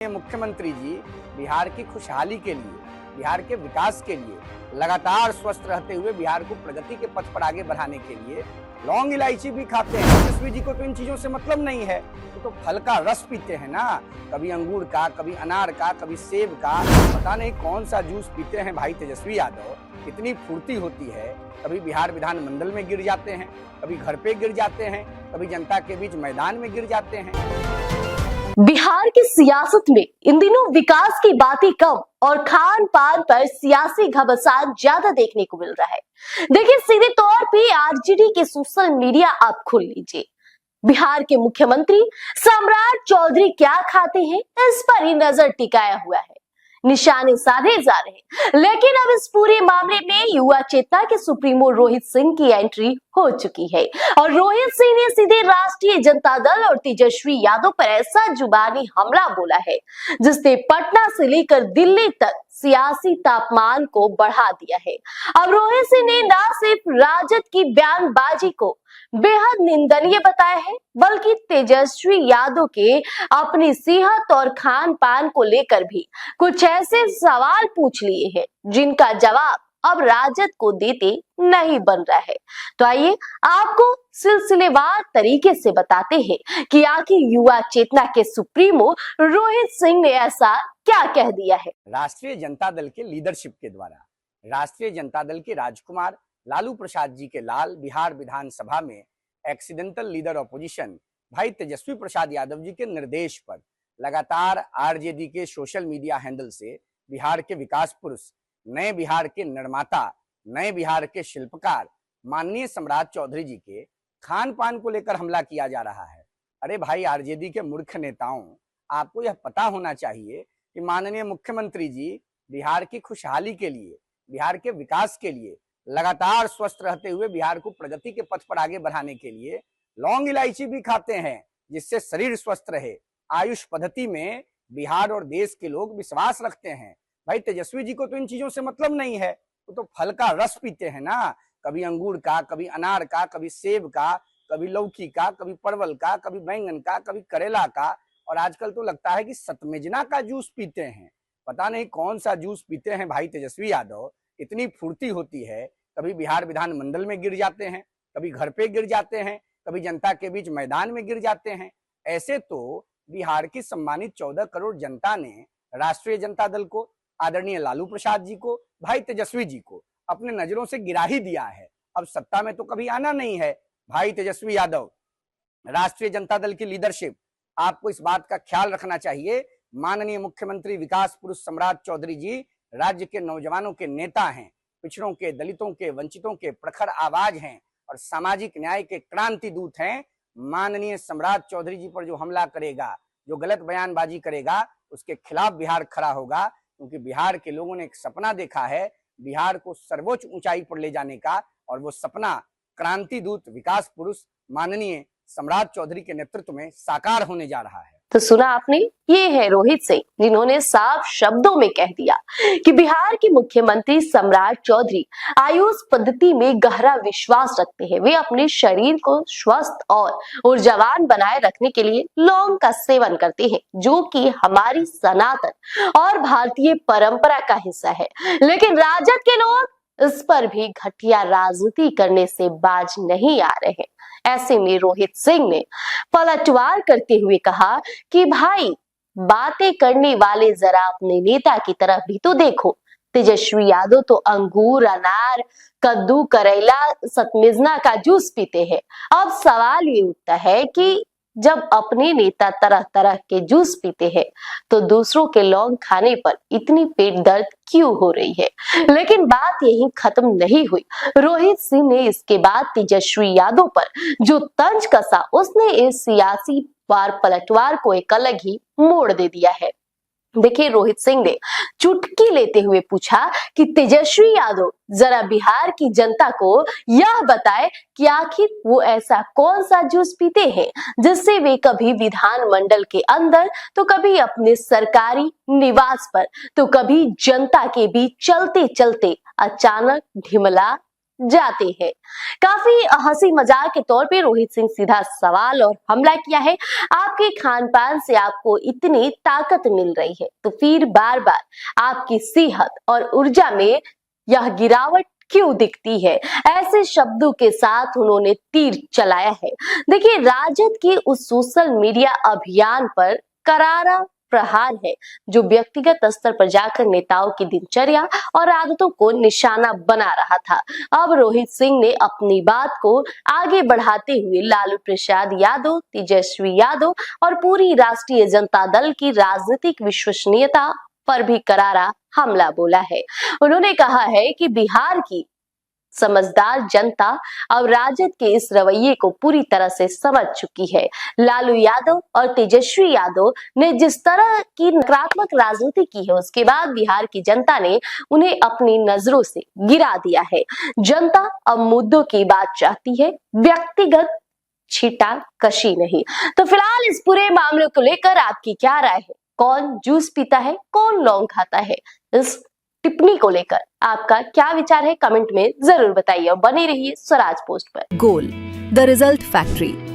मुख्यमंत्री जी बिहार की खुशहाली के लिए, बिहार के विकास के लिए, लगातार स्वस्थ रहते हुए बिहार को प्रगति के पथ पर आगे बढ़ाने के लिए लौंग इलायची भी खाते हैं। तेजस्वी जी को तो इन चीजों से मतलब नहीं है, तो फल का रस पीते हैं ना, कभी अंगूर का, कभी अनार का, कभी सेब का, पता नहीं कौन सा जूस पीते हैं भाई तेजस्वी यादव। इतनी फुर्ती होती है, कभी बिहार विधानमंडल में गिर जाते हैं, कभी घर पे गिर जाते हैं, कभी जनता के बीच मैदान में गिर जाते हैं। बिहार की सियासत में इन दिनों विकास की बातें कम और खान पान पर सियासी घमासान ज्यादा देखने को मिल रहा है। देखिए, सीधे तौर पे आरजेडी के सोशल मीडिया आप खोल लीजिए, बिहार के मुख्यमंत्री सम्राट चौधरी क्या खाते हैं इस पर ही नजर टिकाया हुआ है, निशाने साधे जा रहे हैं। लेकिन अब इस पूरे मामले में युवा चेतना के सुप्रीमो रोहित सिंह की एंट्री हो चुकी है और रोहित सिंह ने सीधे राष्ट्रीय जनता दल और तेजस्वी यादव पर ऐसा जुबानी हमला बोला है जिसने पटना से लेकर दिल्ली तक सियासी तापमान को बढ़ा दिया है। अब रोहित सिंह ने न सिर्फ राजद की बयानबाजी को बेहद निंदनीय बताया है, बल्कि तेजस्वी यादव के अपनी सेहत और खान पान को लेकर भी कुछ ऐसे सवाल पूछ लिए हैं जिनका जवाब अब राजद को देते नहीं बन रहा है। तो आइए आपको सिलसिलेवार तरीके से बताते हैं कि आखिर युवा चेतना के सुप्रीमो रोहित सिंह ने ऐसा क्या कह दिया है। राष्ट्रीय जनता दल के लीडरशिप के द्वारा राष्ट्रीय जनता दल के राजकुमार लालू प्रसाद जी के लाल बिहार विधानसभा में एक्सीडेंटल लीडर ऑपोजिशन भाई तेजस्वी प्रसाद यादव जी के निर्देश पर लगातार आरजेडी के सोशल मीडिया हैंडल से बिहार के विकास पुरुष, नए बिहार के निर्माता, नए बिहार के शिल्पकार माननीय सम्राट चौधरी जी के खान पान को लेकर हमला किया जा रहा है। अरे भाई आरजेडी के मूर्ख नेताओं, आपको यह पता होना चाहिए कि माननीय मुख्यमंत्री जी बिहार की खुशहाली के लिए, बिहार के विकास के लिए, लगातार स्वस्थ रहते हुए बिहार को प्रगति के पथ पर आगे बढ़ाने के लिए लौंग इलायची भी खाते हैं, जिससे शरीर स्वस्थ रहे। आयुष पद्धति में बिहार और देश के लोग विश्वास रखते हैं। भाई तेजस्वी जी को तो इन चीजों से मतलब नहीं है, वो तो फल का रस पीते हैं ना, कभी अंगूर का, कभी अनार का, कभी सेब का, कभी लौकी का, कभी परवल का, कभी बैंगन का, कभी करेला का, और आजकल तो लगता है कि सतमेजना का जूस पीते हैं। पता नहीं कौन सा जूस पीते हैं भाई तेजस्वी यादव। इतनी फुर्ती होती है, कभी बिहार विधानमंडल में गिर जाते हैं, कभी घर पे गिर जाते हैं, कभी जनता के बीच मैदान में गिर जाते हैं। ऐसे तो बिहार की सम्मानित 14 करोड़ जनता ने राष्ट्रीय जनता दल को, आदरणीय लालू प्रसाद जी को, भाई तेजस्वी जी को अपने नजरों से गिरा ही दिया है। अब सत्ता में तो कभी आना नहीं है। भाई तेजस्वी यादव, राष्ट्रीय जनता दल की लीडरशिप, आपको इस बात का ख्याल रखना चाहिए। माननीय मुख्यमंत्री विकास पुरुष सम्राट चौधरी जी राज्य के नौजवानों के नेता हैं, पिछड़ों के, दलितों के, वंचितों के प्रखर आवाज हैं और सामाजिक न्याय के क्रांति दूत हैं। माननीय सम्राट चौधरी जी पर जो हमला करेगा, जो गलत बयानबाजी करेगा, उसके खिलाफ बिहार खड़ा होगा, क्योंकि बिहार के लोगों ने एक सपना देखा है बिहार को सर्वोच्च ऊंचाई पर ले जाने का, और वो सपना क्रांति दूत विकास पुरुष माननीय सम्राट चौधरी के नेतृत्व में साकार होने जा रहा है। तो सुना आपने, ये है रोहित सिंह जिन्होंने साफ शब्दों में कह दिया कि बिहार के मुख्यमंत्री सम्राट चौधरी आयुष पद्धति में गहरा विश्वास रखते हैं। वे अपने शरीर को स्वस्थ और ऊर्जावान बनाए रखने के लिए लौंग का सेवन करते हैं, जो कि हमारी सनातन और भारतीय परंपरा का हिस्सा है। लेकिन राजद के लोग इस पर भी घटिया राजनीति करने से बाज नहीं आ रहे हैं। ऐसे में रोहित सिंह ने पलटवार करते हुए कहा कि भाई, बातें करने वाले जरा अपने नेता की तरफ भी तो देखो। तेजस्वी यादव तो अंगूर, अनार, कद्दू, करेला, सतमेजना का जूस पीते हैं। अब सवाल ये उठता है कि जब अपने नेता तरह तरह के जूस पीते हैं तो दूसरों के लौंग खाने पर इतनी पेट दर्द क्यों हो रही है। लेकिन बात यही खत्म नहीं हुई। रोहित सिंह ने इसके बाद तेजस्वी यादव पर जो तंज कसा, उसने इस सियासी वार पलटवार को एक अलग ही मोड़ दे दिया है। देखिए, रोहित सिंह ने चुटकी लेते हुए पूछा कि तेजस्वी यादव जरा बिहार की जनता को यह बताए कि आखिर वो ऐसा कौन सा जूस पीते हैं जिससे वे कभी विधानमंडल के अंदर, तो कभी अपने सरकारी निवास पर, तो कभी जनता के बीच चलते चलते अचानक ढिमला जाते हैं। काफी हंसी मजाक के तौर पे रोहित सिंह सीधा सवाल और हमला किया है, आपके खान पान से आपको इतनी ताकत मिल रही है तो फिर बार बार आपकी सेहत और ऊर्जा में यह गिरावट क्यों दिखती है? ऐसे शब्दों के साथ उन्होंने तीर चलाया है। देखिए, राजद के उस सोशल मीडिया अभियान पर करारा प्रहार है जो व्यक्तिगत स्तर पर जाकर नेताओं की दिनचर्या और आदतों को निशाना बना रहा था। अब रोहित सिंह ने अपनी बात को आगे बढ़ाते हुए लालू प्रसाद यादव, तेजस्वी यादव और पूरी राष्ट्रीय जनता दल की राजनीतिक विश्वसनीयता पर भी करारा हमला बोला है। उन्होंने कहा है कि बिहार की समझदार जनता अब राजद के इस रवैये को पूरी तरह से समझ चुकी है। लालू यादव और तेजस्वी यादव ने जिस तरह की नकारात्मक राजनीति की है, उसके बाद बिहार की जनता ने उन्हें अपनी नजरों से गिरा दिया है। जनता अब मुद्दों की बात चाहती है, व्यक्तिगत छीटा कशी नहीं। तो फिलहाल इस पूरे मामले को लेकर आपकी क्या राय है? कौन जूस पीता है, कौन लौंग खाता है? इस टिप्पणी को लेकर आपका क्या विचार है? कमेंट में जरूर बताइए और बने रहिए स्वराज पोस्ट पर। गोल, द रिजल्ट फैक्ट्री।